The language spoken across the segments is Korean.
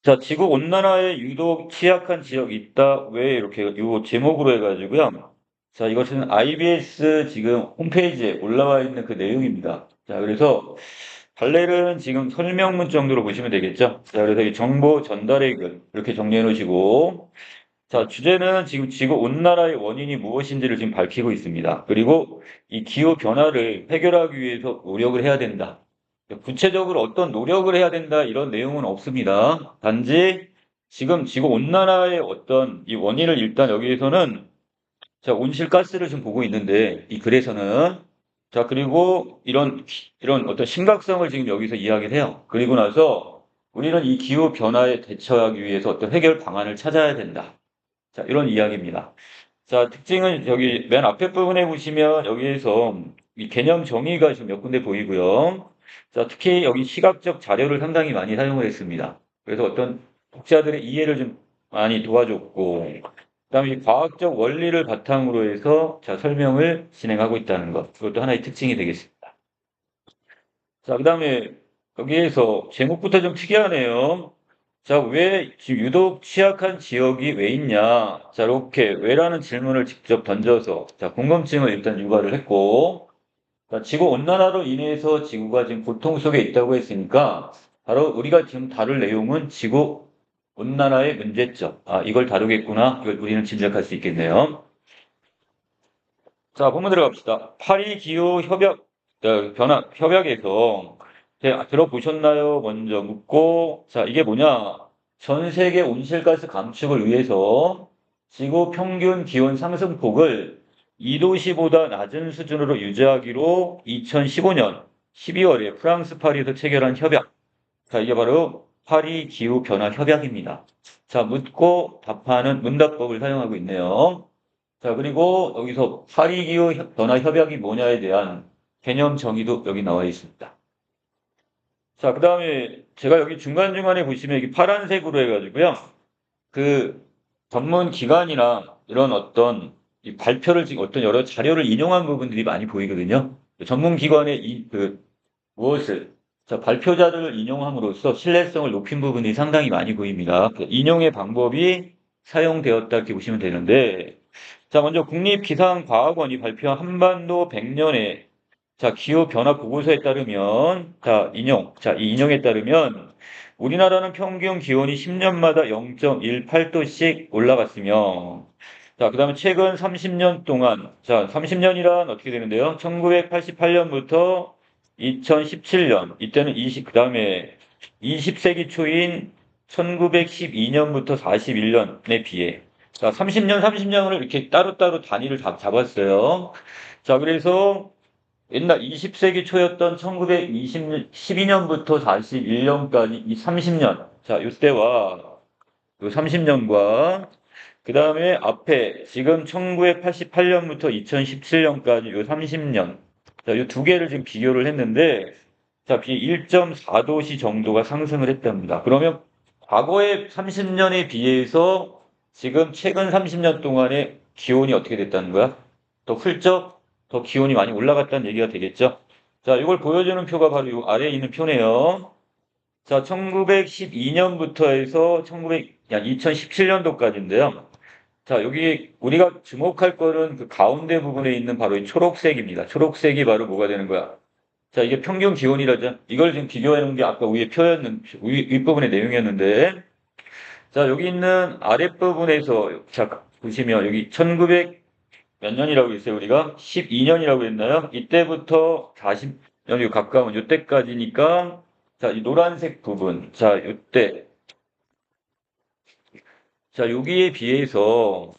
자, 지구 온난화에 유독 취약한 지역이 있다. 왜 이렇게 요 제목으로 해가지고요. 자, 이것은 IBS 지금 홈페이지에 올라와 있는 그 내용입니다. 자, 그래서 발레는 지금 설명문 정도로 보시면 되겠죠. 자, 그래서 이 정보 전달의 글 이렇게 정리해 놓으시고, 자, 주제는 지금 지구 온난화의 원인이 무엇인지를 지금 밝히고 있습니다. 그리고 이 기후 변화를 해결하기 위해서 노력을 해야 된다. 구체적으로 어떤 노력을 해야 된다 이런 내용은 없습니다. 단지 지금 지구 온난화의 어떤 이 원인을 일단 여기에서는 자, 온실가스를 지금 보고 있는데 이 글에서는 자, 그리고 이런 어떤 심각성을 지금 여기서 이야기를 해요. 그리고 나서 우리는 이 기후 변화에 대처하기 위해서 어떤 해결 방안을 찾아야 된다. 자, 이런 이야기입니다. 자, 특징은 여기 맨 앞에 부분에 보시면 여기에서 이 개념 정의가 지금 몇 군데 보이고요. 자, 특히 여기 시각적 자료를 상당히 많이 사용을 했습니다. 그래서 어떤 독자들의 이해를 좀 많이 도와줬고, 그다음에 이 과학적 원리를 바탕으로 해서 자, 설명을 진행하고 있다는 것. 그것도 하나의 특징이 되겠습니다. 자, 그다음에 여기에서 제목부터 좀 특이하네요. 자, 왜 지금 유독 취약한 지역이 왜 있냐? 자, 이렇게 왜라는 질문을 직접 던져서 자, 궁금증을 일단 유발을 했고, 자, 지구 온난화로 인해서 지구가 지금 고통 속에 있다고 했으니까 바로 우리가 지금 다룰 내용은 지구 온난화의 문제점. 아, 이걸 다루겠구나. 이걸 우리는 짐작할 수 있겠네요. 자, 본문 들어갑시다. 파리 기후 협약 변화 협약에서 들어보셨나요? 먼저 묻고, 자, 이게 뭐냐? 전 세계 온실가스 감축을 위해서 지구 평균 기온 상승폭을 2도씨보다 낮은 수준으로 유지하기로 2015년 12월에 프랑스 파리에서 체결한 협약. 자, 이게 바로 파리 기후 변화 협약입니다. 자, 묻고 답하는 문답법을 사용하고 있네요. 자, 그리고 여기서 파리기후 변화 협약이 뭐냐에 대한 개념 정의도 여기 나와 있습니다. 자, 그 다음에 제가 여기 중간중간에 보시면 여기 파란색으로 해가지고요. 그 전문 기관이나 이런 어떤 이 발표를 지금 어떤 여러 자료를 인용한 부분들이 많이 보이거든요. 전문 기관의 무엇을 자, 발표자들을 인용함으로써 신뢰성을 높인 부분이 상당히 많이 보입니다. 그 인용의 방법이 사용되었다 이렇게 보시면 되는데 자, 먼저 국립기상과학원이 발표한 한반도 100년의 자, 기후 변화 보고서에 따르면 이 인용에 따르면 우리나라는 평균 기온이 10년마다 0.18도씩 올라갔으며 자, 그다음에 최근 30년 동안 자, 30년이란 어떻게 되는데요? 1988년부터 2017년 이때는 그다음에 20세기 초인 1912년부터 41년에 비해 자, 30년을 이렇게 따로따로 단위를 다 잡았어요. 자, 그래서 옛날 20세기 초였던 1912년부터 41년까지 이 30년. 자, 이때와 요 30년과 그 다음에 앞에 지금 1988년부터 2017년까지 요 30년. 자, 요 두 개를 지금 비교를 했는데 자, 1.4도씨 정도가 상승을 했답니다. 그러면 과거의 30년에 비해서 지금 최근 30년 동안의 기온이 어떻게 됐다는 거야? 더 훌쩍 더 기온이 많이 올라갔다는 얘기가 되겠죠? 자, 이걸 보여주는 표가 바로 이 아래에 있는 표네요. 자, 1912년부터 해서 2017년도까지인데요. 자, 여기 우리가 주목할 거는 그 가운데 부분에 있는 바로 이 초록색입니다. 초록색이 바로 뭐가 되는 거야? 자, 이게 평균 기온이라죠. 이걸 지금 비교해 놓은 게 아까 윗부분의 내용이었는데, 자, 여기 있는 아랫부분에서, 자, 보시면 여기 1900 몇 년이라고 했어요, 우리가? 12년이라고 했나요? 이때부터 40년이 가까운 이때까지니까, 자, 이 노란색 부분, 자, 이때, 자, 여기에 비해서,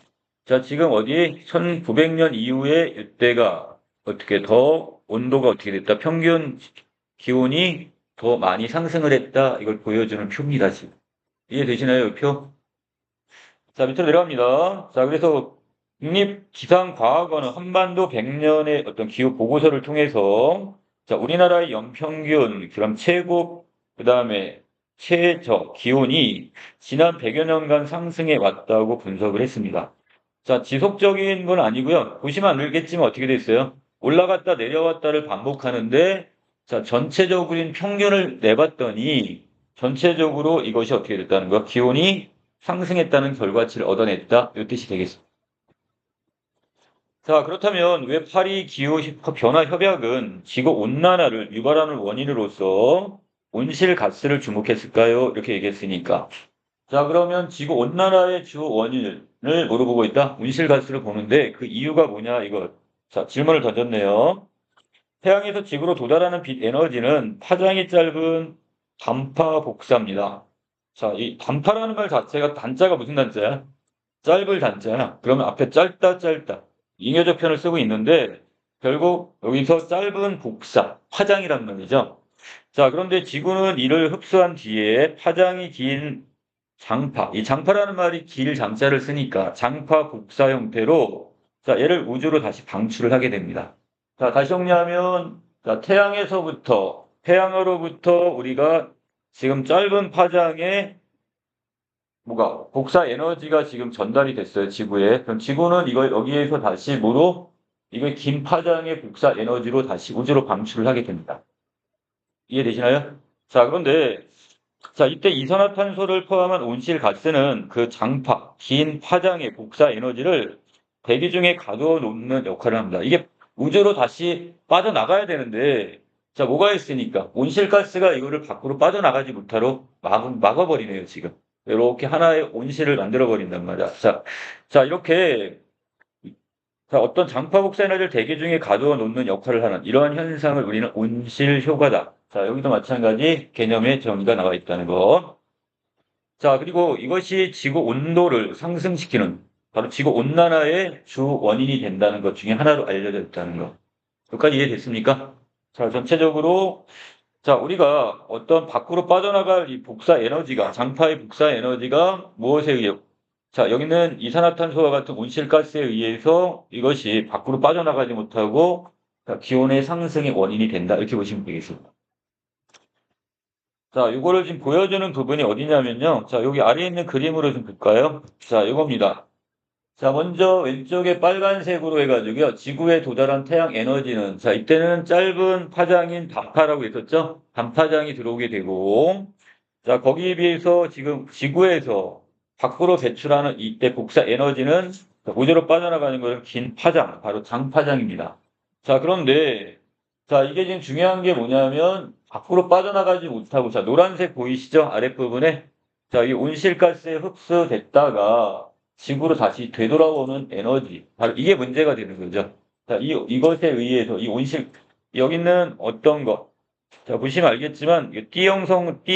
자, 지금 어디 1900년 이후에 이때가 어떻게 더 온도가 어떻게 됐다? 평균 기온이 더 많이 상승을 했다. 이걸 보여주는 표입니다, 지금. 이해되시나요, 이 표? 자, 밑으로 내려갑니다. 자, 그래서 국립기상과학원은 한반도 100년의 어떤 기후 보고서를 통해서 자, 우리나라의 연평균, 그럼 최고, 그 다음에 최저 기온이 지난 100여 년간 상승해 왔다고 분석을 했습니다. 자, 지속적인 건 아니고요. 보시면 알겠지만 어떻게 됐어요? 올라갔다 내려왔다를 반복하는데 자, 전체적인 평균을 내봤더니 전체적으로 이것이 어떻게 됐다는 거야? 기온이 상승했다는 결과치를 얻어냈다. 이 뜻이 되겠습니다. 자, 그렇다면 왜 파리 기후 변화 협약은 지구 온난화를 유발하는 원인으로서 온실가스를 주목했을까요? 이렇게 얘기했으니까. 자, 그러면 지구 온난화의 주 원인을 물어보고 있다. 온실가스를 보는데 그 이유가 뭐냐? 이거. 자, 질문을 던졌네요. 태양에서 지구로 도달하는 빛 에너지는 파장이 짧은 단파 복사입니다. 자, 이 단파라는 말 자체가 단자가 무슨 단자야? 짧을 단자야. 그러면 앞에 짧다, 짧다. 잉여적 편을 쓰고 있는데 결국 여기서 짧은 복사, 파장이란 말이죠. 자, 그런데 지구는 이를 흡수한 뒤에 파장이 긴 장파, 이 장파라는 말이 길 장자를 쓰니까 장파 복사 형태로 자, 얘를 우주로 다시 방출을 하게 됩니다. 자, 다시 정리하면 자, 태양으로부터 우리가 지금 짧은 파장의 뭐가 복사 에너지가 지금 전달이 됐어요, 지구에. 그럼 지구는 이걸 여기에서 다시 뭐로 이걸 긴 파장의 복사 에너지로 다시 우주로 방출을 하게 됩니다. 이해되시나요? 자, 그런데 자, 이때 이산화탄소를 포함한 온실가스는 그 장파, 긴 파장의 복사 에너지를 대기 중에 가두어 놓는 역할을 합니다. 이게 우주로 다시 빠져나가야 되는데, 자, 뭐가 있으니까? 온실가스가 이거를 밖으로 빠져나가지 못하도록 막아버리네요, 지금. 이렇게 하나의 온실을 만들어버린단 말이야. 자, 이렇게, 자, 어떤 장파 복사 에너지를 대기 중에 가두어 놓는 역할을 하는 이러한 현상을 우리는 온실 효과다. 자, 여기도 마찬가지 개념의 정의가 나와 있다는 거. 자, 그리고 이것이 지구 온도를 상승시키는 바로 지구 온난화의 주 원인이 된다는 것 중에 하나로 알려져 있다는 거. 여기까지 이해됐습니까? 자, 전체적으로 자, 우리가 어떤 밖으로 빠져나갈 이 복사 에너지가 장파의 복사 에너지가 무엇에 의해 자, 여기는 이산화탄소와 같은 온실가스에 의해서 이것이 밖으로 빠져나가지 못하고 자, 기온의 상승의 원인이 된다. 이렇게 보시면 되겠습니다. 자, 이거를 지금 보여주는 부분이 어디냐면요. 자, 여기 아래에 있는 그림으로 좀 볼까요? 자, 이겁니다. 자, 먼저 왼쪽에 빨간색으로 해가지고요. 지구에 도달한 태양 에너지는, 자, 이때는 짧은 파장인 단파라고 했었죠? 단파장이 들어오게 되고, 자, 거기에 비해서 지금 지구에서 밖으로 배출하는 이때 복사 에너지는 우주로 빠져나가는 것은 긴 파장, 바로 장파장입니다. 자, 그런데, 자, 이게 지금 중요한 게 뭐냐면, 밖으로 빠져나가지 못하고, 자, 노란색 보이시죠? 아랫부분에? 자, 이 온실가스에 흡수됐다가 지구로 다시 되돌아오는 에너지. 바로 이게 문제가 되는 거죠. 자, 이것에 의해서 이 여기는 어떤 것? 자, 보시면 알겠지만, 띠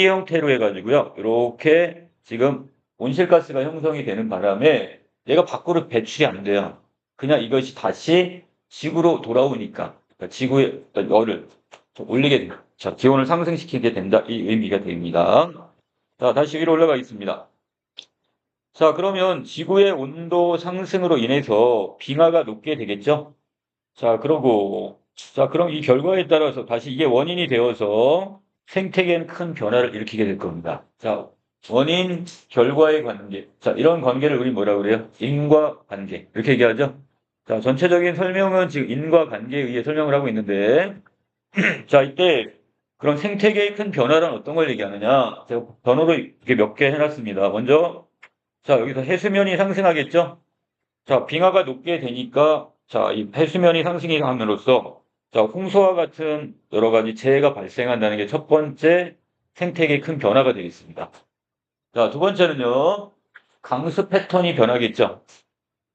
형태로 해가지고요. 이렇게 지금 온실가스가 형성이 되는 바람에 얘가 밖으로 배출이 안 돼요. 그냥 이것이 다시 지구로 돌아오니까, 그러니까 지구의 어떤 열을 좀 올리게 돼요. 자, 기온을 상승시키게 된다. 이 의미가 됩니다. 자, 다시 위로 올라가겠습니다. 자, 그러면 지구의 온도 상승으로 인해서 빙하가 녹게 되겠죠? 자, 자, 그럼 이 결과에 따라서 다시 이게 원인이 되어서 생태계엔 큰 변화를 일으키게 될 겁니다. 자, 원인, 결과의 관계. 자, 이런 관계를 우리 뭐라 그래요? 인과관계. 이렇게 얘기하죠? 자, 전체적인 설명은 지금 인과관계에 의해 설명을 하고 있는데, 자, 이때 그런 생태계의 큰 변화란 어떤 걸 얘기하느냐? 제가 번호로 이렇게 몇 개 해놨습니다. 먼저, 자, 여기서 해수면이 상승하겠죠? 자, 빙하가 녹게 되니까, 자, 이 해수면이 상승이 함으로써, 자, 홍수와 같은 여러 가지 재해가 발생한다는 게 첫 번째 생태계의 큰 변화가 되겠습니다. 자, 두 번째는요, 강수 패턴이 변하겠죠?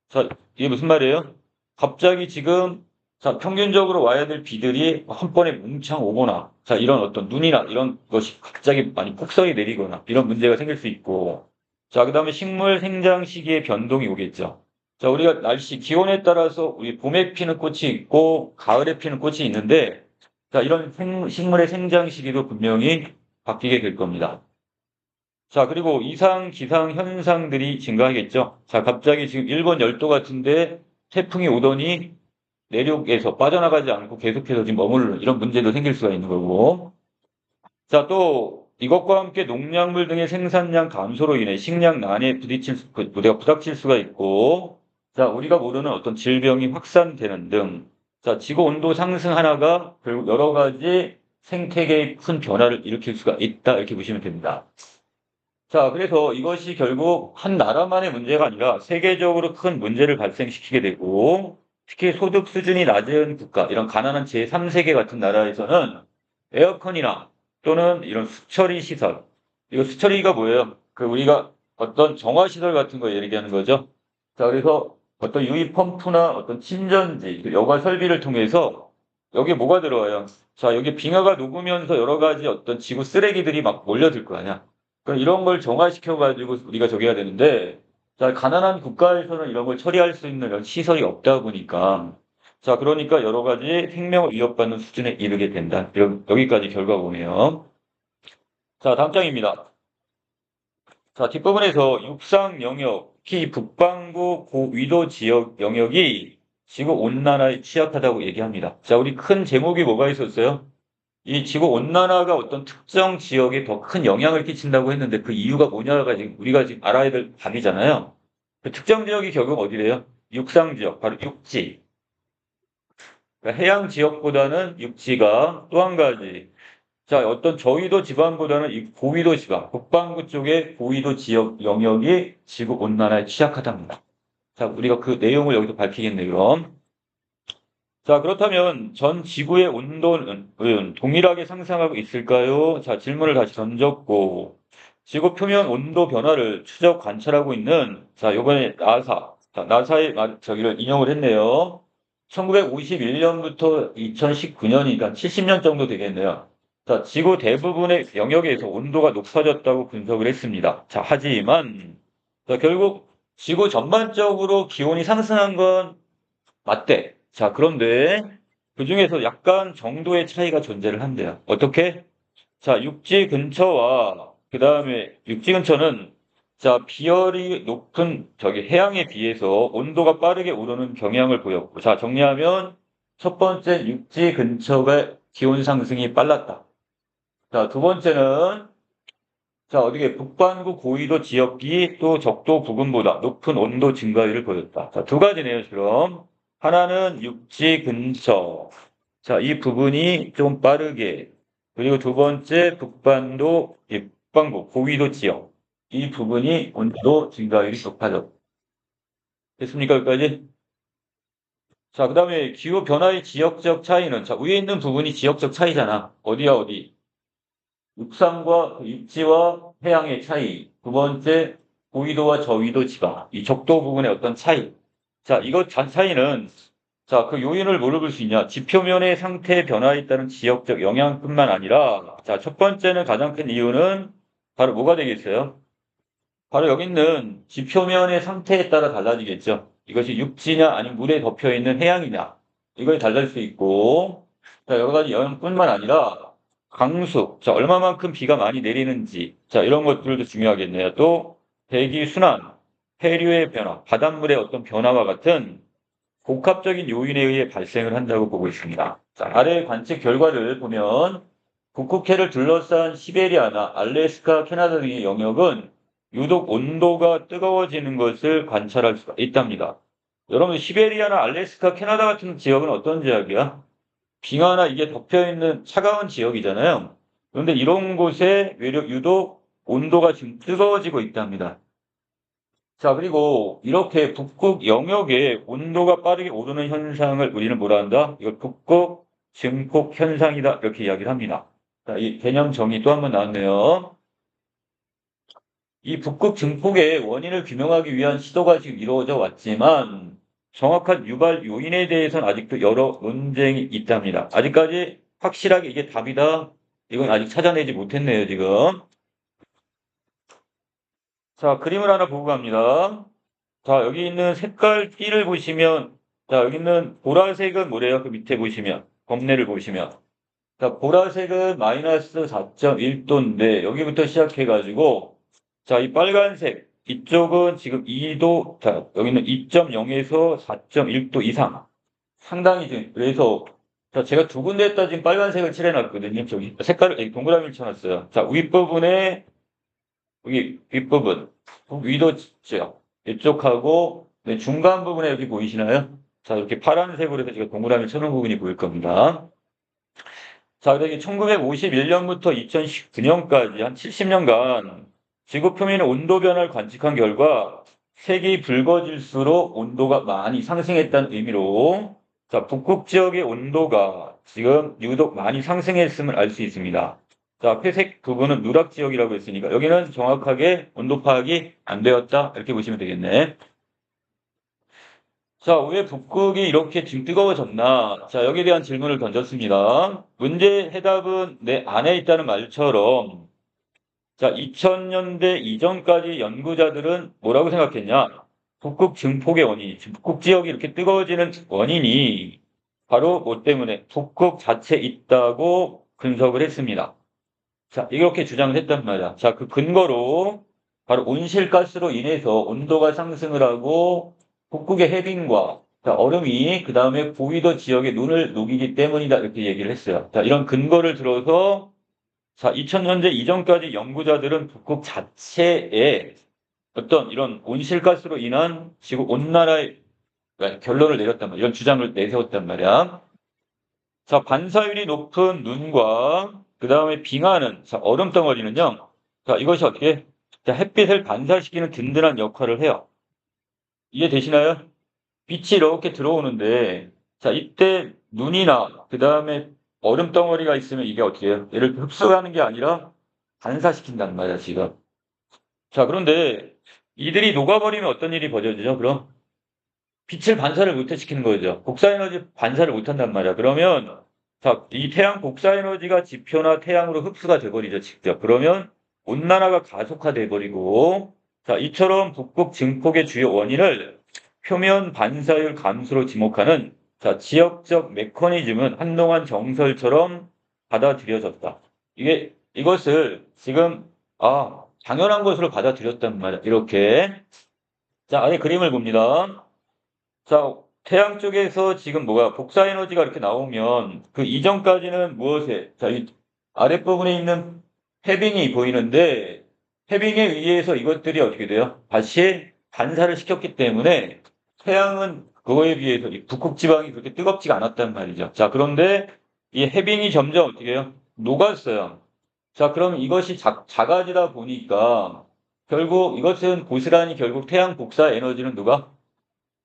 자, 이게 무슨 말이에요? 갑자기 지금, 자, 평균적으로 와야 될 비들이 한 번에 뭉창 오거나, 자, 이런 어떤 눈이나 이런 것이 갑자기 많이 폭설이 내리거나, 이런 문제가 생길 수 있고, 자, 그 다음에 식물 생장 시기의 변동이 오겠죠. 자, 우리가 날씨, 기온에 따라서 우리 봄에 피는 꽃이 있고, 가을에 피는 꽃이 있는데, 자, 이런 식물의 생장 시기도 분명히 바뀌게 될 겁니다. 자, 그리고 이상 기상 현상들이 증가하겠죠. 자, 갑자기 지금 일본 열도 같은데 태풍이 오더니 내륙에서 빠져나가지 않고 계속해서 지금 머무르는 이런 문제도 생길 수가 있는 거고. 자, 또 이것과 함께 농작물 등의 생산량 감소로 인해 식량난에 부대가 부닥칠 수가 있고, 자, 우리가 모르는 어떤 질병이 확산되는 등, 자, 지구 온도 상승 하나가 결국 여러 가지 생태계에 큰 변화를 일으킬 수가 있다. 이렇게 보시면 됩니다. 자, 그래서 이것이 결국 한 나라만의 문제가 아니라 세계적으로 큰 문제를 발생시키게 되고, 특히 소득 수준이 낮은 국가, 이런 가난한 제3세계 같은 나라에서는 에어컨이나 또는 이런 수처리 시설, 이거 수처리가 뭐예요? 그 우리가 어떤 정화 시설 같은 거 얘기하는 거죠. 자, 그래서 어떤 유입 펌프나 어떤 침전지, 그 여과 설비를 통해서 여기에 뭐가 들어와요? 자, 여기 빙하가 녹으면서 여러 가지 어떤 지구 쓰레기들이 막 몰려들 거 아니야. 그러니까 이런 걸 정화시켜가지고 우리가 저기 해야 되는데, 자, 가난한 국가에서는 이런 걸 처리할 수 있는 이런 시설이 없다 보니까, 자, 그러니까 여러 가지 생명을 위협받는 수준에 이르게 된다. 여기까지 결과가 오네요. 자, 다음 장입니다. 자, 뒷부분에서 육상 영역, 특히 북반구 고위도 지역 영역이 지구 온난화에 취약하다고 얘기합니다. 자, 우리 큰 제목이 뭐가 있었어요? 이 지구 온난화가 어떤 특정 지역에 더 큰 영향을 끼친다고 했는데 그 이유가 뭐냐가 지금 우리가 지금 알아야 될 답이잖아요. 그 특정 지역이 결국 어디래요? 육상 지역, 바로 육지. 그러니까 해양 지역보다는 육지가 또 한 가지. 자, 어떤 저위도 지방보다는 이 고위도 지방, 북반구 쪽의 고위도 지역 영역이 지구 온난화에 취약하답니다. 자, 우리가 그 내용을 여기서 밝히겠네요, 그럼. 자, 그렇다면 전 지구의 온도는 동일하게 상승하고 있을까요? 자, 질문을 다시 던졌고, 지구 표면 온도 변화를 추적 관찰하고 있는, 자, 요번에 나사의 저기를 인용을 했네요. 1951년부터 2019년이니까 70년 정도 되겠네요. 자, 지구 대부분의 영역에서 온도가 높아졌다고 분석을 했습니다. 자, 하지만, 자, 결국 지구 전반적으로 기온이 상승한 건 맞대. 자, 그런데 그중에서 약간 정도의 차이가 존재를 한대요. 어떻게? 자, 육지 근처와 그 다음에 육지 근처는 자, 비열이 높은 저기 해양에 비해서 온도가 빠르게 오르는 경향을 보였고, 자, 정리하면 첫 번째 육지 근처가 기온 상승이 빨랐다. 자, 두 번째는 자, 어디게 북반구 고위도 지역이 또 적도 부근보다 높은 온도 증가율을 보였다. 자, 두 가지네요, 지금. 하나는 육지 근처. 자, 이 부분이 좀 빠르게. 그리고 두 번째 북반구 고위도 지역. 이 부분이 온도 증가율이 높아졌다. 됐습니까, 여기까지? 자, 그 다음에 기후 변화의 지역적 차이는, 자, 위에 있는 부분이 지역적 차이잖아. 어디야, 어디? 육상과 육지와 해양의 차이. 두 번째, 고위도와 저위도 지방. 이 적도 부분의 어떤 차이. 자, 이것 차이는, 자, 그 요인을 뭐로 볼 수 있냐? 지표면의 상태 변화에 따른 지역적 영향뿐만 아니라, 자, 첫 번째는 가장 큰 이유는 바로 뭐가 되겠어요? 바로 여기 있는 지표면의 상태에 따라 달라지겠죠. 이것이 육지냐 아니면 물에 덮여 있는 해양이냐. 이거에 달라질 수 있고, 자, 여러 가지 영향뿐만 아니라 강수, 자, 얼마만큼 비가 많이 내리는지, 자, 이런 것들도 중요하겠네요. 또 대기 순환, 해류의 변화, 바닷물의 어떤 변화와 같은 복합적인 요인에 의해 발생을 한다고 보고 있습니다. 자, 아래 관측 결과를 보면 북극해를 둘러싼 시베리아나 알래스카, 캐나다 등의 영역은 유독 온도가 뜨거워지는 것을 관찰할 수가 있답니다. 여러분, 시베리아나 알래스카, 캐나다 같은 지역은 어떤 지역이야? 빙하나 이게 덮여있는 차가운 지역이잖아요. 그런데 이런 곳에 유독 온도가 지금 뜨거워지고 있답니다. 자, 그리고 이렇게 북극 영역에 온도가 빠르게 오르는 현상을 우리는 뭐라 한다? 이걸 북극 증폭 현상이다. 이렇게 이야기를 합니다. 자, 이 개념 정의 또 한 번 나왔네요. 이 북극 증폭의 원인을 규명하기 위한 시도가 지금 이루어져 왔지만 정확한 유발 요인에 대해서는 아직도 여러 논쟁이 있답니다. 아직까지 확실하게 이게 답이다. 이건 아직 찾아내지 못했네요, 지금. 자, 그림을 하나 보고 갑니다. 자, 여기 있는 색깔 띠를 보시면, 자, 여기 있는 보라색은 뭐래요? 그 밑에 보시면, 범례를 보시면. 자, 보라색은 마이너스 4.1도인데, 여기부터 시작해가지고, 자, 이 빨간색, 이쪽은 지금 2도, 자, 여기는 2.0에서 4.1도 이상. 상당히 지금, 그래서, 자, 제가 두 군데에다 지금 빨간색을 칠해놨거든요. 저기, 색깔을, 여기 동그라미를 쳐놨어요. 자, 윗부분에, 여기 윗부분, 위도 지역, 이쪽하고, 네, 중간 부분에 여기 보이시나요? 자, 이렇게 파란색으로 해서 제가 동그라미 쳐놓은 부분이 보일 겁니다. 자, 그러니 1951년부터 2019년까지 한 70년간 지구 표면의 온도 변화를 관측한 결과 색이 붉어질수록 온도가 많이 상승했다는 의미로 자, 북극 지역의 온도가 지금 유독 많이 상승했음을 알 수 있습니다. 자, 회색 부분은 누락 지역이라고 했으니까 여기는 정확하게 온도 파악이 안 되었다. 이렇게 보시면 되겠네. 자, 왜 북극이 이렇게 지금 뜨거워졌나? 자, 여기에 대한 질문을 던졌습니다. 문제 해답은 내 안에 있다는 말처럼, 자, 2000년대 이전까지 연구자들은 뭐라고 생각했냐? 북극 증폭의 원인, 북극 지역이 이렇게 뜨거워지는 원인이 바로 뭐 때문에 북극 자체에 있다고 분석을 했습니다. 자, 이렇게 주장을 했단 말이야. 자, 그 근거로 바로 온실가스로 인해서 온도가 상승을 하고 북극의 해빙과 자, 얼음이 그 다음에 고위도 지역의 눈을 녹이기 때문이다 이렇게 얘기를 했어요. 자, 이런 근거를 들어서 자, 2000년대 이전까지 연구자들은 북극 자체에 어떤 이런 온실가스로 인한 지구 온난화의 결론을 내렸단 말이야. 이런 주장을 내세웠단 말이야. 자, 반사율이 높은 눈과 그 다음에 빙하는 자, 얼음 덩어리는요. 자, 이것이 어떻게 자, 햇빛을 반사시키는 든든한 역할을 해요. 이해되시나요? 빛이 이렇게 들어오는데 자, 이때 눈이나 그 다음에 얼음 덩어리가 있으면 이게 어떻게 해요? 얘를 흡수하는 게 아니라 반사시킨단 말이야, 지금. 자, 그런데 이들이 녹아버리면 어떤 일이 벌어지죠? 그럼 빛을 반사를 못시키는 거죠. 복사에너지 반사를 못한단 말이야. 그러면 자, 이 태양 복사에너지가 지표나 태양으로 흡수가 돼버리죠, 직접. 그러면 온난화가 가속화돼 버리고 자, 이처럼 북극 증폭의 주요 원인을 표면 반사율 감소로 지목하는 자, 지역적 메커니즘은 한동안 정설처럼 받아들여졌다. 이것을 지금 당연한 것으로 받아들였단 말이야. 이렇게. 자, 아래 그림을 봅니다. 자, 태양 쪽에서 지금 뭐가 복사 에너지가 이렇게 나오면 그 이전까지는 무엇에 자, 이 아랫부분에 있는 해빙이 보이는데 해빙에 의해서 이것들이 어떻게 돼요? 다시 반사를 시켰기 때문에 태양은 그거에 비해서 이 북극 지방이 그렇게 뜨겁지가 않았단 말이죠. 자, 그런데 이 해빙이 점점 어떻게 해요? 녹았어요. 자, 그럼 이것이 작아지다 보니까 결국 이것은 고스란히 결국 태양 복사 에너지는 누가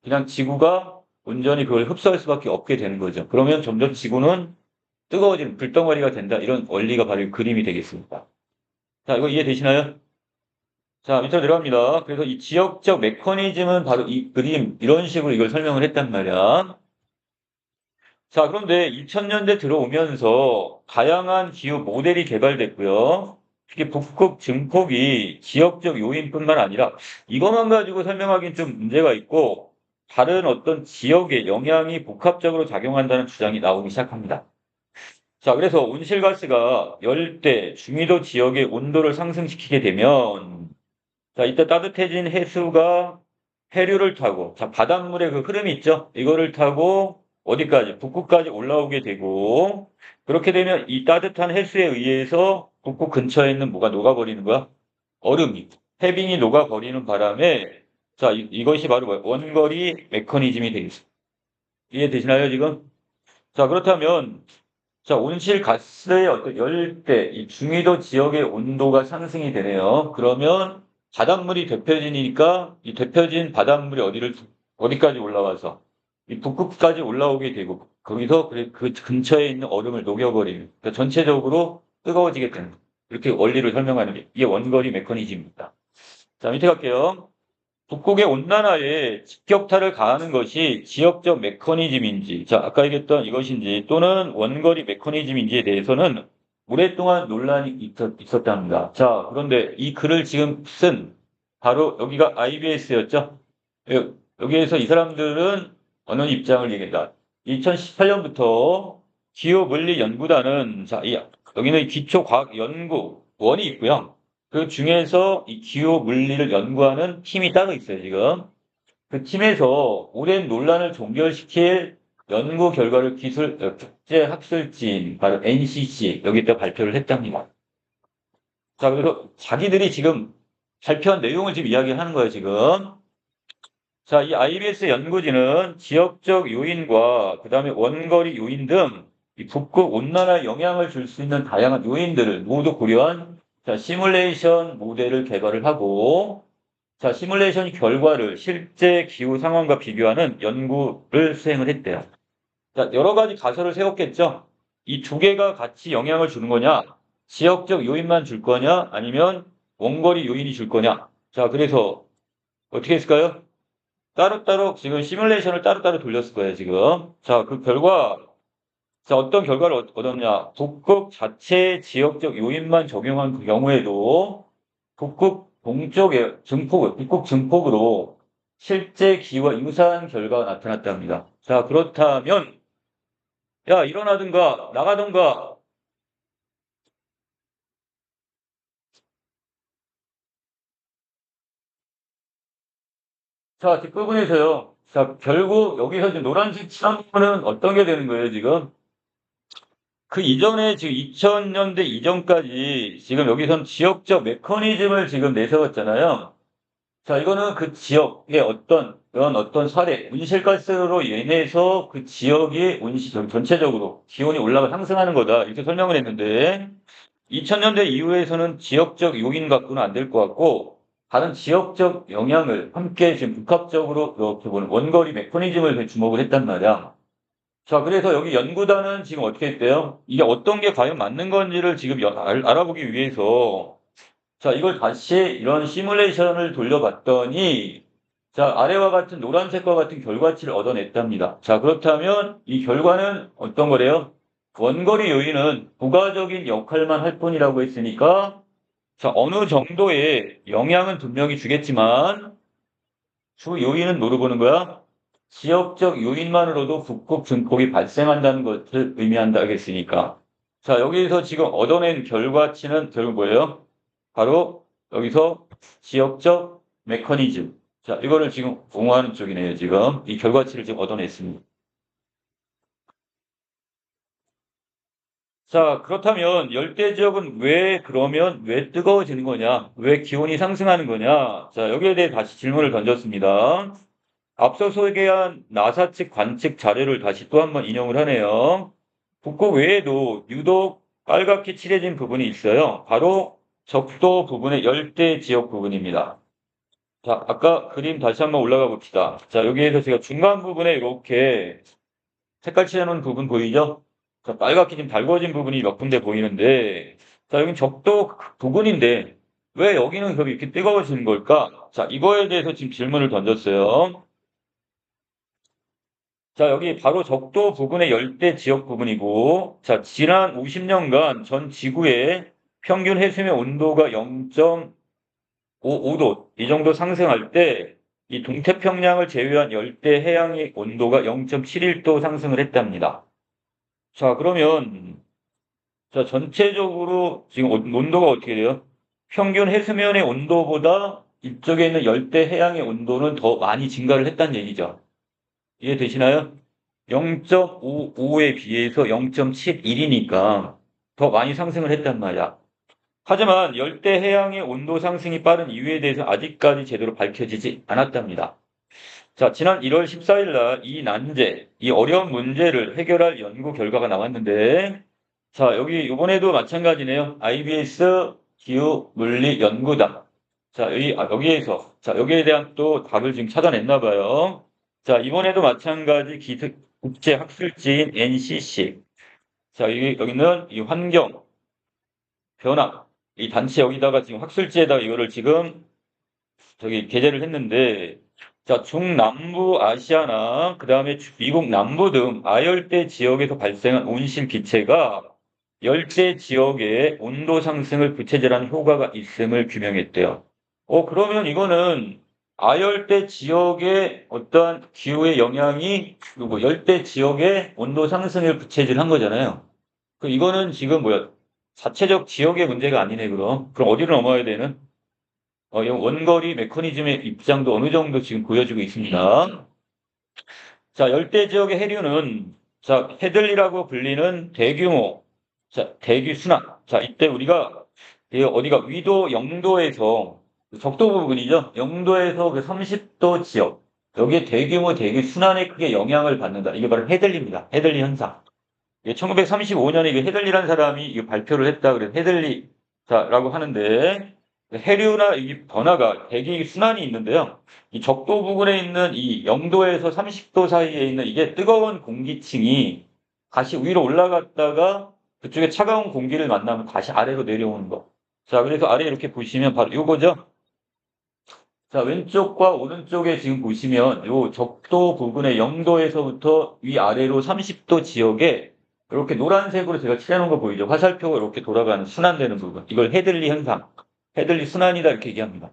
그냥 지구가 온전히 그걸 흡수할 수밖에 없게 되는 거죠. 그러면 점점 지구는 뜨거워지는 불덩어리가 된다. 이런 원리가 바로 이 그림이 되겠습니다. 자, 이거 이해되시나요? 자, 밑으로 내려갑니다. 그래서 이 지역적 메커니즘은 바로 이 그림, 이런 식으로 이걸 설명을 했단 말이야. 자, 그런데 2000년대 들어오면서 다양한 기후 모델이 개발됐고요. 특히 북극 증폭이 지역적 요인뿐만 아니라 이것만 가지고 설명하기는 좀 문제가 있고 다른 어떤 지역의 영향이 복합적으로 작용한다는 주장이 나오기 시작합니다. 자, 그래서 온실가스가 열대, 중위도 지역의 온도를 상승시키게 되면 자, 이때 따뜻해진 해수가 해류를 타고 자, 바닷물의 그 흐름이 있죠? 이거를 타고 어디까지? 북극까지 올라오게 되고 그렇게 되면 이 따뜻한 해수에 의해서 북극 근처에 있는 뭐가 녹아버리는 거야? 얼음이, 해빙이 녹아버리는 바람에 자, 이것이 바로 뭐야? 원거리 메커니즘이 되겠습니다. 이해되시나요, 지금? 자, 그렇다면 자, 온실가스의 어떤 열대, 이 중위도 지역의 온도가 상승이 되네요. 그러면 바닷물이 데펴지니까 이 데펴진 바닷물이 어디까지 올라와서 이 북극까지 올라오게 되고 거기서 그 근처에 있는 얼음을 녹여버리는 그러니까 전체적으로 뜨거워지게 되는 이렇게 원리를 설명하는 게 이게 원거리 메커니즘입니다. 자, 밑에 갈게요. 북극의 온난화에 직격탄을 가하는 것이 지역적 메커니즘인지, 자, 아까 얘기했던 이것인지 또는 원거리 메커니즘인지에 대해서는 오랫동안 논란이 있었답니다. 자, 그런데 이 글을 지금 쓴 바로 여기가 IBS였죠. 여기에서 이 사람들은 어느 입장을 얘기한다. 2018년부터 기후물리연구단은 자, 여기는 기초과학연구원이 있고요. 그 중에서 이 기후 물리를 연구하는 팀이 따로 있어요, 지금. 그 팀에서 오랜 논란을 종결시킬 연구 결과를 국제학술지인, 바로 NCC, 여기다 발표를 했답니다. 자, 그래서 자기들이 지금 발표한 내용을 지금 이야기하는 거예요, 지금. 자, 이 IBS 연구진은 지역적 요인과 그 다음에 원거리 요인 등 이 북극 온난화에 영향을 줄 수 있는 다양한 요인들을 모두 고려한 자, 시뮬레이션 모델을 개발을 하고 자, 시뮬레이션 결과를 실제 기후 상황과 비교하는 연구를 수행을 했대요. 자, 여러 가지 가설을 세웠겠죠. 이 두 개가 같이 영향을 주는 거냐? 지역적 요인만 줄 거냐? 아니면 원거리 요인이 줄 거냐? 자, 그래서 어떻게 했을까요? 따로따로 지금 시뮬레이션을 따로따로 돌렸을 거예요, 지금. 자, 그 결과 자, 어떤 결과를 얻었냐? 북극 자체 지역적 요인만 적용한 그 경우에도 북극 동쪽의 증폭, 북극 증폭으로 실제 기후와 유사한 결과가 나타났다 합니다. 자, 그렇다면 야, 일어나든가 나가든가. 자, 뒷부분에서요. 자, 결국 여기서 지금 노란색 칠한 부분은 어떤 게 되는 거예요, 지금? 그 이전에 지금 2000년대 이전까지 지금 여기선 지역적 메커니즘을 지금 내세웠잖아요. 자, 이거는 그 지역의 어떤 사례, 온실가스로 인해서 그 지역의 전체적으로 기온이 올라가 상승하는 거다. 이렇게 설명을 했는데, 2000년대 이후에서는 지역적 요인 갖고는 안 될 것 같고, 다른 지역적 영향을 함께 지금 복합적으로 이렇게 보는 원거리 메커니즘을 주목을 했단 말이야. 자, 그래서 여기 연구단은 지금 어떻게 했대요? 이게 어떤 게 과연 맞는 건지를 지금 알아보기 위해서 자, 이걸 다시 이런 시뮬레이션을 돌려봤더니 자, 아래와 같은 노란색과 같은 결과치를 얻어냈답니다. 자, 그렇다면 이 결과는 어떤 거래요? 원거리 요인은 부가적인 역할만 할 뿐이라고 했으니까 자, 어느 정도의 영향은 분명히 주겠지만 주 요인은 뭐로 보는 거야? 지역적 요인만으로도 북극 증폭이 발생한다는 것을 의미한다 하겠으니까. 자, 여기서 지금 얻어낸 결과치는 결국 뭐예요? 바로 여기서 지역적 메커니즘. 자, 이거를 지금 옹호하는 쪽이네요, 지금. 이 결과치를 지금 얻어냈습니다. 자, 그렇다면 열대 지역은 왜 뜨거워지는 거냐? 왜 기온이 상승하는 거냐? 자, 여기에 대해 다시 질문을 던졌습니다. 앞서 소개한 나사 측 관측 자료를 다시 또 한번 인용을 하네요. 북극 외에도 유독 빨갛게 칠해진 부분이 있어요. 바로 적도 부분의 열대 지역 부분입니다. 자, 아까 그림 다시 한번 올라가 봅시다. 자, 여기에서 제가 중간 부분에 이렇게 색깔 칠해놓은 부분 보이죠? 자, 빨갛게 지금 달궈진 부분이 몇 군데 보이는데, 자, 여긴 적도 부분인데, 왜 여기는 그럼 이렇게 뜨거워지는 걸까? 자, 이거에 대해서 지금 질문을 던졌어요. 자, 여기 바로 적도 부분의 열대 지역 부분이고, 자, 지난 50년간 전 지구의 평균 해수면 온도가 0.55도, 이 정도 상승할 때, 이 동태평양을 제외한 열대 해양의 온도가 0.71도 상승을 했답니다. 자, 그러면, 자, 전체적으로 지금 온도가 어떻게 돼요? 평균 해수면의 온도보다 이쪽에 있는 열대 해양의 온도는 더 많이 증가를 했다는 얘기죠. 이해되시나요? 0.55에 비해서 0.71이니까 더 많이 상승을 했단 말이야. 하지만 열대 해양의 온도 상승이 빠른 이유에 대해서 아직까지 제대로 밝혀지지 않았답니다. 자, 지난 1월 14일 날 이 난제, 이 어려운 문제를 해결할 연구 결과가 나왔는데, 자, 여기 이번에도 마찬가지네요. IBS 기후물리연구단. 자, 여기에서, 자, 여기에 대한 또 답을 지금 찾아냈나 봐요. 자, 이번에도 마찬가지 국제학술지인 NCC. 자, 여기는 이 환경, 변화, 이 단체 여기다가 지금 학술지에다가 이거를 지금 저기 게재를 했는데, 자, 중남부 아시아나 그다음에 미국 남부 등 아열대 지역에서 발생한 온실 기체가 열대 지역의 온도 상승을 부채질하는 효과가 있음을 규명했대요. 그러면 이거는 아열대 지역의 어떠한 기후의 영향이 그리고 열대 지역의 온도 상승을 부채질한 거잖아요. 그 이거는 지금 뭐야? 자체적 지역의 문제가 아니네, 그럼. 그럼 어디로 넘어야 되는? 이 원거리 메커니즘의 입장도 어느 정도 지금 보여지고 있습니다. 자, 열대 지역의 해류는 자, 해들리라고 불리는 대규모 자, 대기 순환. 자, 이때 우리가 어디가 위도 0도에서 적도 부분이죠. 0도에서 그 30도 지역 여기에 대규모 대기 순환에 크게 영향을 받는다. 이게 바로 해들리입니다. 해들리 현상. 1935년에 헤들리라는 사람이 이거 발표를 했다. 그래서 헤들리라고 하는데, 해류나 이 변화가 대기 순환이 있는데요. 이 적도 부근에 있는 이 0도에서 30도 사이에 있는 이게 뜨거운 공기층이 다시 위로 올라갔다가 그쪽에 차가운 공기를 만나면 다시 아래로 내려오는 거. 자, 그래서 아래 이렇게 보시면 바로 이거죠. 자, 왼쪽과 오른쪽에 지금 보시면 요 적도 부근의 0도에서부터 위아래로 30도 지역에 이렇게 노란색으로 제가 칠해놓은 거 보이죠? 화살표가 이렇게 돌아가는 순환되는 부분. 이걸 헤들리 현상. 헤들리 순환이다 이렇게 얘기합니다.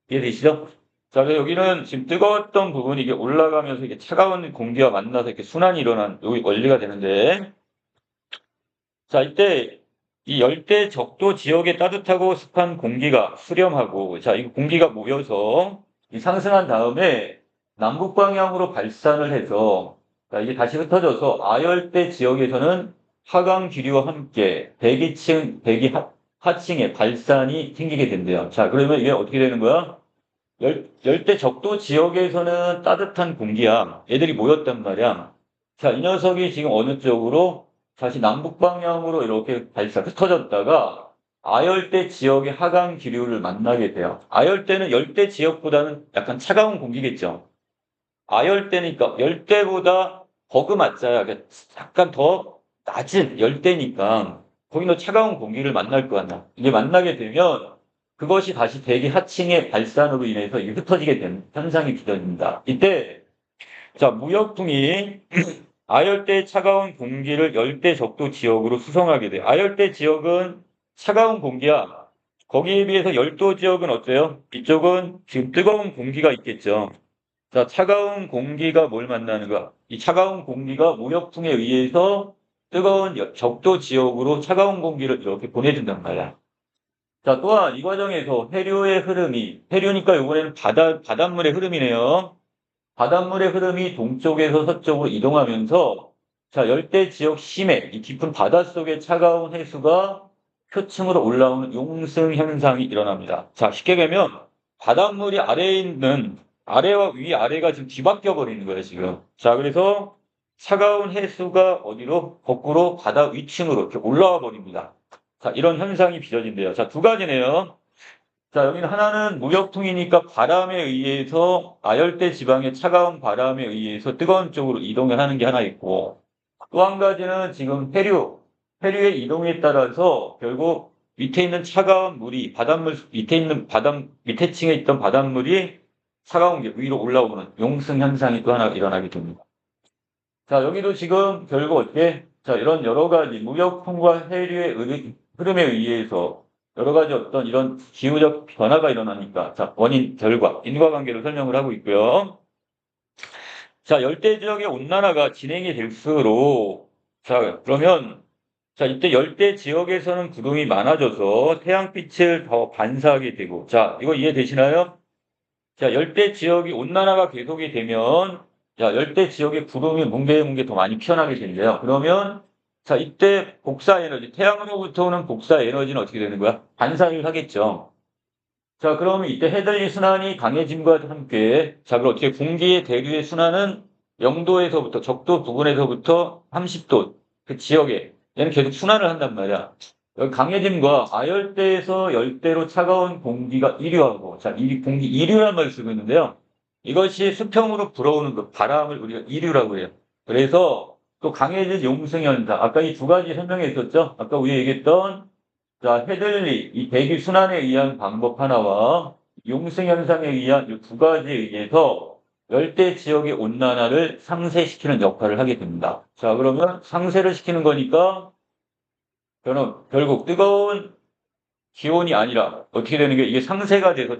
이해되시죠? 자, 그래서 여기는 지금 뜨거웠던 부분이 이게 올라가면서 이게 차가운 공기와 만나서 이렇게 순환이 일어난 요 원리가 되는데, 자, 이때 이 열대 적도 지역의 따뜻하고 습한 공기가 수렴하고, 자, 이 공기가 모여서 이 상승한 다음에 남북 방향으로 발산을 해서, 자, 이게 다시 흩어져서 아열대 지역에서는 하강 기류와 함께 하층의 발산이 생기게 된대요. 자, 그러면 이게 어떻게 되는 거야? 열대 적도 지역에서는 따뜻한 공기야. 애들이 모였단 말이야. 자, 이 녀석이 지금 어느 쪽으로 다시 남북 방향으로 이렇게 흩어졌다가 아열대 지역의 하강 기류를 만나게 돼요. 아열대는 열대 지역보다는 약간 차가운 공기겠죠. 아열대니까 열대보다 버그맞자야 약간 더 낮은 열대니까 거기는 차가운 공기를 만날 거 아니야. 이게 만나게 되면 그것이 다시 대기 하층의 발산으로 인해서 이게 흩어지게 되는 현상이 빚어집니다. 이때 자 무역풍이 아열대 차가운 공기를 열대 적도 지역으로 수송하게 돼요. 아열대 지역은 차가운 공기야. 거기에 비해서 열도 지역은 어때요? 이쪽은 지금 뜨거운 공기가 있겠죠. 자, 차가운 공기가 뭘 만나는 거야? 이 차가운 공기가 무역풍에 의해서 뜨거운 적도 지역으로 차가운 공기를 이렇게 보내준단 말이야. 자, 또한 이 과정에서 해류의 흐름이, 해류니까 이번에는 바닷물의 흐름이네요. 바닷물의 흐름이 동쪽에서 서쪽으로 이동하면서 자, 열대 지역 심해, 이 깊은 바닷속의 차가운 해수가 표층으로 올라오는 용승 현상이 일어납니다. 자, 쉽게 되면 바닷물이 아래에 있는 아래와 위아래가 지금 뒤바뀌어 버리는 거예요, 지금. 자, 그래서 차가운 해수가 어디로? 거꾸로 바다 위층으로 이렇게 올라와 버립니다. 자, 이런 현상이 빚어진대요. 자, 두 가지네요. 자, 여기는 하나는 무역풍이니까 바람에 의해서 아열대 지방의 차가운 바람에 의해서 뜨거운 쪽으로 이동을 하는 게 하나 있고 또 한 가지는 지금 해류의 이동에 따라서 결국 밑에 있는 차가운 물이 바닷물 밑에 있는 밑에 층에 있던 바닷물이 차가운 게 위로 올라오는 용승 현상이 또 하나 일어나게 됩니다. 자, 여기도 지금 결국 어떻게 자, 이런 여러 가지 무역풍과 해류의 흐름에 의해서 여러 가지 어떤 이런 기후적 변화가 일어나니까 자, 원인, 결과, 인과관계를 설명을 하고 있고요. 자, 열대 지역의 온난화가 진행이 될수록 자, 그러면 자, 이때 열대 지역에서는 구름이 많아져서 태양빛을 더 반사하게 되고 자, 이거 이해되시나요? 자, 열대 지역이 온난화가 계속이 되면 자, 열대 지역의 구름이 뭉게뭉게 더 많이 피어나게 된대요. 그러면 자, 이때 복사 에너지, 태양으로부터 오는 복사 에너지는 어떻게 되는 거야? 반사를 하겠죠. 자, 그러면 이때 헤들리 순환이 강해짐과 함께 자, 그럼 어떻게 공기의 대류의 순환은 0도에서부터 적도 부근에서부터 30도 그 지역에 얘는 계속 순환을 한단 말이야. 여기 강해짐과 아열대에서 열대로 차가운 공기가 이류하고 자, 이 공기 이류란 말을 쓰고 있는데요. 이것이 수평으로 불어오는 그 바람을 우리가 이류라고 해요. 그래서 또 강해진 용승현상 아까 이 두 가지 설명해 있었죠. 아까 우리 얘기했던 자, 헤들리, 이 대기 순환에 의한 방법 하나와 용승 현상에 의한 이 두 가지에 의해서 열대 지역의 온난화를 상쇄시키는 역할을 하게 됩니다. 자, 그러면 상쇄를 시키는 거니까 저는 결국 뜨거운 기온이 아니라 어떻게 되는 게 이게 상쇄가 돼서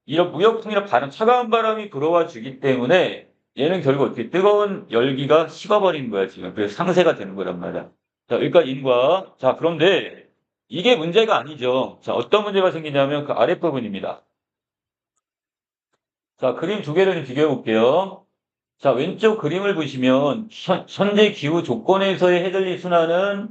이런 무역풍이나 차가운 바람이 불어와 주기 때문에 얘는 결국 어떻게 뜨거운 열기가 식어버리는 거야, 지금. 그래서 상쇄가 되는 거란 말이야. 자, 여기까지 인과. 자, 그런데 이게 문제가 아니죠. 자, 어떤 문제가 생기냐면 그 아랫부분입니다. 자, 그림 두 개를 좀 비교해 볼게요. 자, 왼쪽 그림을 보시면 현재 기후 조건에서의 헤들리 순환은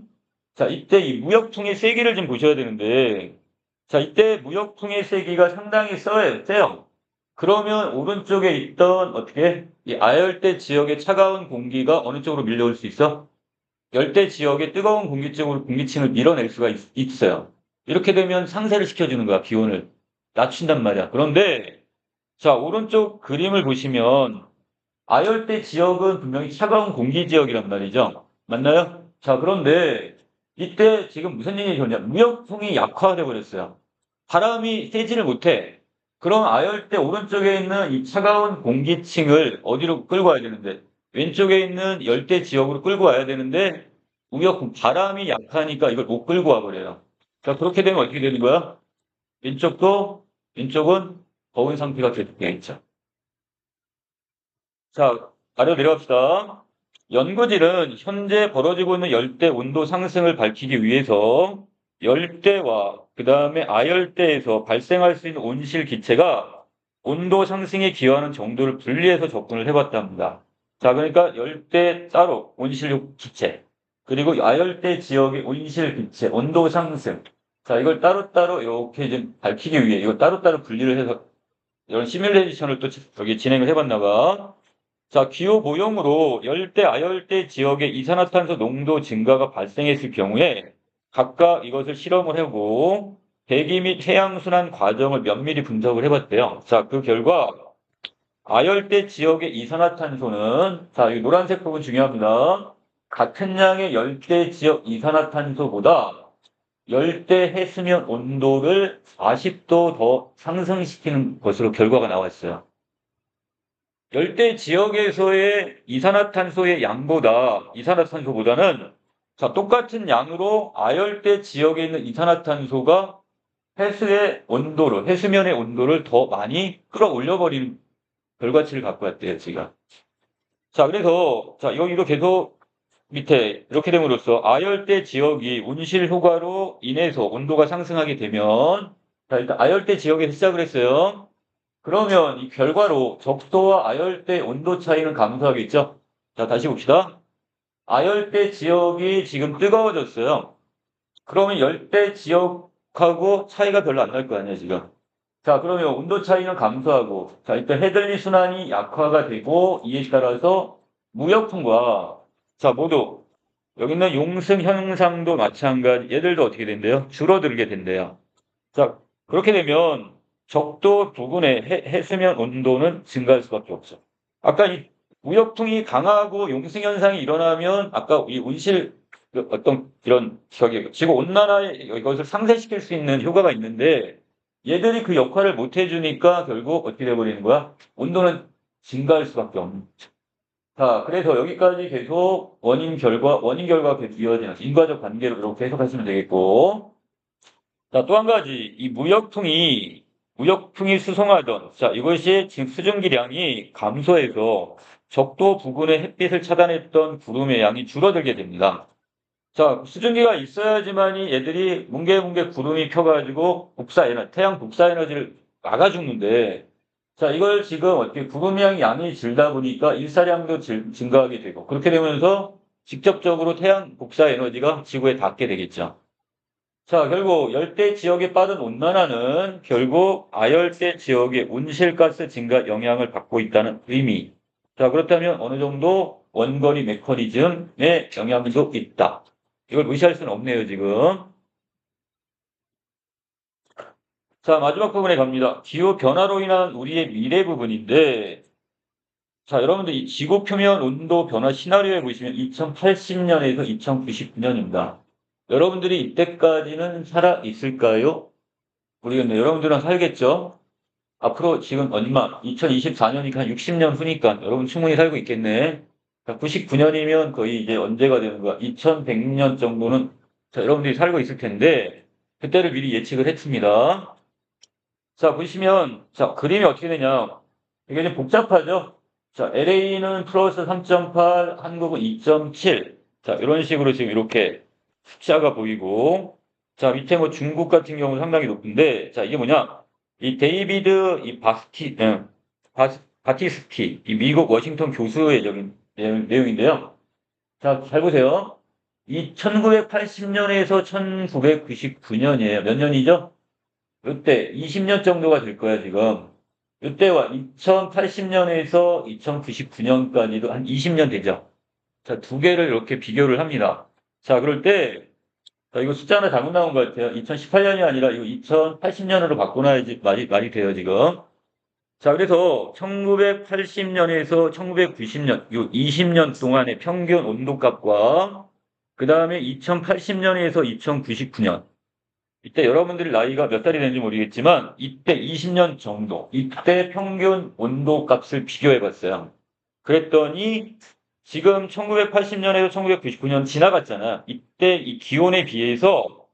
자, 이때 이 무역풍의 세기를 좀 보셔야 되는데 자, 이때 무역풍의 세기가 상당히 세요. 그러면 오른쪽에 있던 어떻게 이 아열대 지역의 차가운 공기가 어느 쪽으로 밀려올 수 있어? 열대 지역의 뜨거운 공기층으로 공기층을 밀어낼 수가 있어요. 이렇게 되면 상쇄를 시켜주는 거야, 기온을. 낮춘단 말이야. 그런데, 자, 오른쪽 그림을 보시면, 아열대 지역은 분명히 차가운 공기 지역이란 말이죠. 맞나요? 자, 그런데, 이때 지금 무슨 일이 일어났냐? 무역풍이 약화돼 버렸어요. 바람이 세지를 못해. 그럼 아열대 오른쪽에 있는 이 차가운 공기층을 어디로 끌고 와야 되는데, 왼쪽에 있는 열대 지역으로 끌고 와야 되는데, 우역풍, 바람이 약하니까 이걸 못 끌고 와버려요. 자, 그렇게 되면 어떻게 되는 거야? 왼쪽은 더운 상태가 계속 되겠죠. 자, 아래로 내려갑시다. 연구진은 현재 벌어지고 있는 열대 온도 상승을 밝히기 위해서 열대와 그 다음에 아열대에서 발생할 수 있는 온실 기체가 온도 상승에 기여하는 정도를 분리해서 접근을 해봤답니다. 자, 그러니까 열대 따로 온실 기체, 그리고 아열대 지역의 온실 기체, 온도 상승. 자, 이걸 따로따로 이렇게 좀 밝히기 위해 이거 따로따로 분리를 해서 이런 시뮬레이션을 또 여기 진행을 해봤나 봐. 자, 기후 오염으로 열대, 아열대 지역의 이산화탄소 농도 증가가 발생했을 경우에 각각 이것을 실험을 하고 대기 및 해양 순환 과정을 면밀히 분석을 해봤대요. 자, 그 결과 아열대 지역의 이산화탄소는 자, 이 노란색 부분 중요합니다. 같은 양의 열대 지역 이산화탄소보다 열대 해수면 온도를 40도 더 상승시키는 것으로 결과가 나왔어요. 열대 지역에서의 이산화탄소의 양보다, 이산화탄소보다는 자, 똑같은 양으로 아열대 지역에 있는 이산화탄소가 해수의 온도를, 해수면의 온도를 더 많이 끌어올려 버리는 결과치를 갖고 왔대요, 지금. 자, 그래서, 자, 여기도 계속 밑에 이렇게 됨으로써 아열대 지역이 온실 효과로 인해서 온도가 상승하게 되면, 자, 일단 아열대 지역에서 시작을 했어요. 그러면 이 결과로 적도와 아열대 온도 차이는 감소하겠죠? 자, 다시 봅시다. 아열대 지역이 지금 뜨거워졌어요. 그러면 열대 지역하고 차이가 별로 안 날 거 아니에요, 지금. 자, 그러면 온도 차이는 감소하고, 자, 일단 헤들리 순환이 약화가 되고, 이에 따라서 무역풍과, 자, 모두, 여기 있는 용승 현상도 마찬가지, 얘들도 어떻게 된대요? 줄어들게 된대요. 자, 그렇게 되면 적도 부근의 해수면 온도는 증가할 수밖에 없어. 아까 이 우역풍이 강하고 용승 현상이 일어나면 아까 이 온실 그 어떤 이런 저기 지구 온난화에 이것을 상쇄시킬 수 있는 효과가 있는데 얘들이 그 역할을 못 해주니까 결국 어떻게 돼버리는 거야? 온도는 증가할 수밖에 없는 거죠. 자, 그래서 여기까지 계속 원인 결과 계속 이어지는 인과적 관계로 이렇게 해석하시면 되겠고. 자, 또 한 가지, 이 무역풍이 수송하던, 자, 이것이 지금 수증기량이 감소해서 적도 부근의 햇빛을 차단했던 구름의 양이 줄어들게 됩니다. 자, 수증기가 있어야지만이 얘들이 뭉게뭉게 구름이 펴가지고 태양 복사 에너지를 막아 주는데, 자, 이걸 지금 어떻게 구름의 양이 줄다 보니까 일사량도 증가하게 되고, 그렇게 되면서 직접적으로 태양 복사 에너지가 지구에 닿게 되겠죠. 자, 결국 열대 지역의 빠른 온난화는 결국 아열대 지역의 온실가스 증가 영향을 받고 있다는 의미. 자, 그렇다면 어느 정도 원거리 메커니즘의 영향도 있다. 이걸 무시할 수는 없네요, 지금. 자, 마지막 부분에 갑니다. 기후 변화로 인한 우리의 미래 부분인데, 자, 여러분들 이 지구 표면 온도 변화 시나리오에 보시면 2080년에서 2099년입니다. 여러분들이 이때까지는 살아 있을까요? 모르겠네요. 여러분들은 살겠죠? 앞으로 지금 얼마? 2024년이니까 한 60년 후니까 여러분 충분히 살고 있겠네. 99년이면 거의 이제 언제가 되는 거야? 2100년 정도는 자, 여러분들이 살고 있을 텐데 그때를 미리 예측을 했습니다. 자, 보시면 자, 그림이 어떻게 되냐? 이게 좀 복잡하죠? 자, LA는 플러스 3.8, 한국은 2.7. 자, 이런 식으로 지금 이렇게 숫자가 보이고 자, 밑에 뭐 중국 같은 경우는 상당히 높은데 자, 이게 뭐냐? 이 데이비드 바티스티 이 미국 워싱턴 교수의 적인 내용인데요. 자, 잘 보세요. 이 1980년에서 1999년이에요. 몇 년이죠? 이때 20년 정도가 될 거야, 지금. 이때와 2080년에서 2099년까지도 한 20년 되죠. 자, 두 개를 이렇게 비교를 합니다. 자, 그럴 때, 자, 이거 숫자 하나 잘못 나온 것 같아요. 2018년이 아니라 이거 2080년으로 바꿔놔야지 말이 돼요, 지금. 자, 그래서 1980년에서 1990년, 요 20년 동안의 평균 온도값과 그 다음에 2080년에서 2099년, 이때 여러분들이 나이가 몇 살이 되는지 모르겠지만, 이때 20년 정도, 이때 평균 온도값을 비교해 봤어요. 그랬더니, 지금 1980년에서 1999년 지나갔잖아. 이때 이 기온에 비해서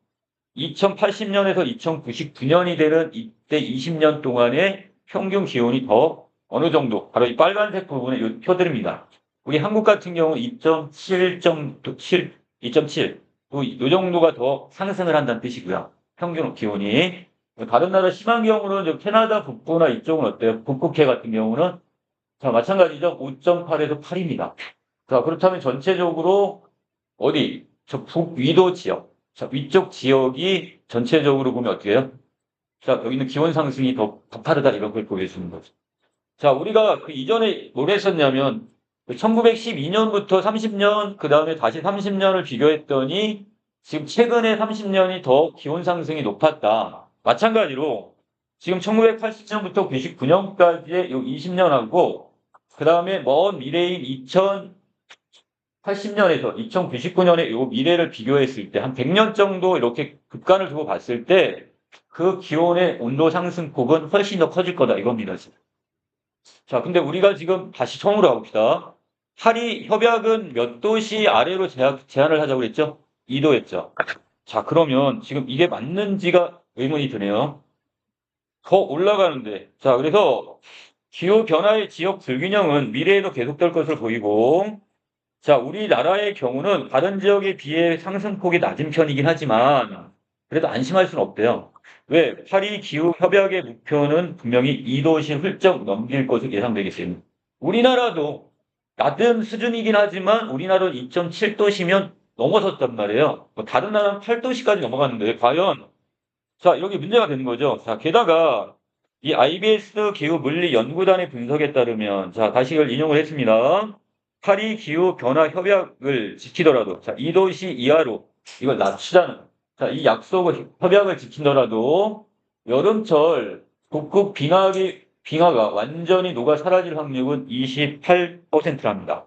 2080년에서 2099년이 되는 이때 20년 동안의 평균 기온이 더 어느 정도, 바로 이 빨간색 부분에 이 표들입니다. 우리 한국 같은 경우는 2.7 정도, 2.7, 이 정도가 더 상승을 한다는 뜻이고요. 평균 기온이. 다른 나라 심한 경우는 캐나다 북부나 이쪽은 어때요? 북극해 같은 경우는 자, 마찬가지죠. 5.8에서 8입니다. 자, 그렇다면 전체적으로 어디? 저 북위도 지역. 자, 위쪽 지역이 전체적으로 보면 어떻게 해요? 자, 여기는 기온 상승이 더 가파르다 이런 걸 보여주는 거죠. 자, 우리가 그 이전에 뭘 했었냐면 1912년부터 30년, 그 다음에 다시 30년을 비교했더니 지금 최근에 30년이 더 기온 상승이 높았다. 마찬가지로 지금 1980년부터 99년까지의 이 20년하고 그 다음에 먼 미래인 80년에서 2099년의 요 미래를 비교했을 때 한 100년 정도 이렇게 급간을 두고 봤을 때 그 기온의 온도 상승폭은 훨씬 더 커질 거다 이겁니다. 자, 근데 우리가 지금 다시 처음으로 가봅시다. 파리 협약은 몇 도씨 아래로 제한을 하자고 그랬죠? 2도였죠. 자, 그러면 지금 이게 맞는지가 의문이 드네요. 더 올라가는데. 자, 그래서 기후 변화의 지역 불균형은 미래에도 계속될 것으로 보이고 자, 우리나라의 경우는 다른 지역에 비해 상승폭이 낮은 편이긴 하지만 그래도 안심할 수는 없대요. 왜? 파리 기후 협약의 목표는 분명히 2도씩 훌쩍 넘길 것으로 예상되겠습니다. 우리나라도 낮은 수준이긴 하지만 우리나라는 2.7도시면 넘어섰단 말이에요. 뭐 다른 나라는 8도시까지 넘어갔는데 과연 자, 여기 문제가 되는 거죠. 자, 게다가 이 IBS 기후 물리 연구단의 분석에 따르면 자, 다시 이걸 인용을 했습니다. 파리 기후 변화 협약을 지키더라도 자, 2도시 이하로 이걸 낮추자는 자, 이 약속을 협약을 지키더라도 여름철 북극 빙하가 완전히 녹아 사라질 확률은 28%랍니다.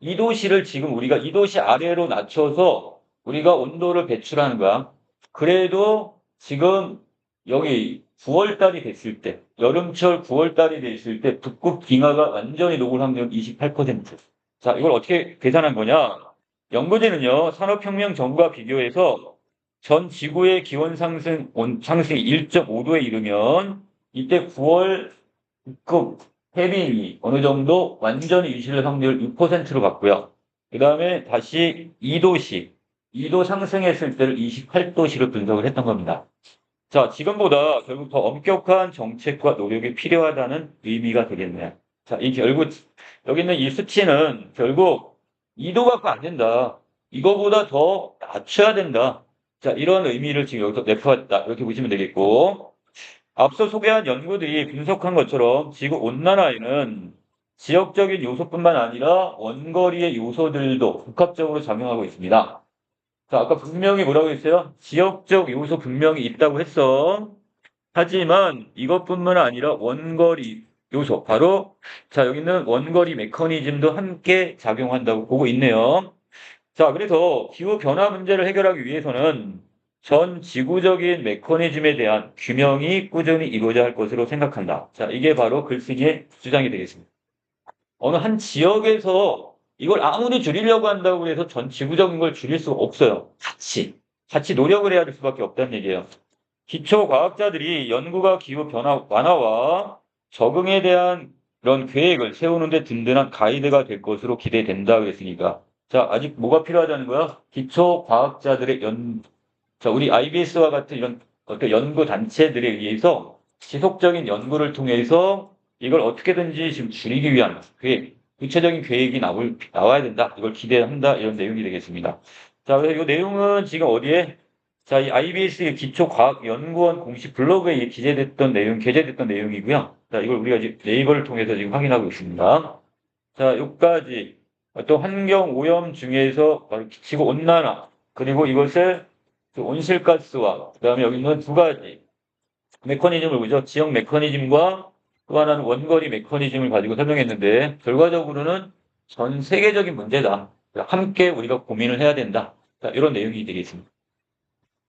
2도시를 지금 우리가 2도시 아래로 낮춰서 우리가 온도를 배출하는 거야. 그래도 지금 여기 9월 달이 됐을 때, 여름철 9월 달이 됐을 때 북극 빙하가 완전히 녹을 확률 28%. 자, 이걸 어떻게 계산한 거냐? 연구진은요, 산업혁명 전과 비교해서 전 지구의 기온 상승이 1.5도에 이르면 이때 9월 북극 해빙이 어느 정도 완전히 유실될 확률 6%로 봤고요. 그 다음에 다시 2도 상승했을 때를 28도시로 분석을 했던 겁니다. 자, 지금보다 결국 더 엄격한 정책과 노력이 필요하다는 의미가 되겠네요. 자, 이 결국, 여기 있는 이 수치는 결국 2도 갖고 안 된다. 이거보다 더 낮춰야 된다. 자, 이런 의미를 지금 여기서 내포했다. 이렇게 보시면 되겠고. 앞서 소개한 연구들이 분석한 것처럼 지구 온난화에는 지역적인 요소뿐만 아니라 원거리의 요소들도 복합적으로 작용하고 있습니다. 자, 아까 분명히 뭐라고 했어요? 지역적 요소 분명히 있다고 했어. 하지만 이것뿐만 아니라 원거리 요소, 바로 자, 여기는 원거리 메커니즘도 함께 작용한다고 보고 있네요. 자, 그래서 기후 변화 문제를 해결하기 위해서는 전 지구적인 메커니즘에 대한 규명이 꾸준히 이루어져야 할 것으로 생각한다. 자, 이게 바로 글쓰기의 주장이 되겠습니다. 어느 한 지역에서 이걸 아무리 줄이려고 한다고 해서 전 지구적인 걸 줄일 수가 없어요. 같이 노력을 해야 될 수밖에 없다는 얘기예요. 기초 과학자들이 연구가 기후 변화 완화와 적응에 대한 이런 계획을 세우는데 든든한 가이드가 될 것으로 기대된다 그랬으니까. 자, 아직 뭐가 필요하다는 거야? 기초 과학자들의 자, 우리 IBS와 같은 이런 어떤 연구 단체들에 의해서 지속적인 연구를 통해서 이걸 어떻게든지 지금 줄이기 위한 구체적인 계획이 나와야 된다. 이걸 기대한다. 이런 내용이 되겠습니다. 자, 그래서 이 내용은 지금 어디에? 자, 이 IBS 기초과학연구원 공식 블로그에 게재됐던 내용이고요. 자, 이걸 우리가 지금 네이버를 통해서 지금 확인하고 있습니다. 자, 여기까지 어떤 환경 오염 중에서 바로 기치고 온난화, 그리고 이것을 그 온실가스와 그다음에 여기 있는 두 가지 메커니즘을 보죠. 지역 메커니즘과 또 하나는 원거리 메커니즘을 가지고 설명했는데 결과적으로는 전 세계적인 문제다. 함께 우리가 고민을 해야 된다. 자, 이런 내용이 되겠습니다.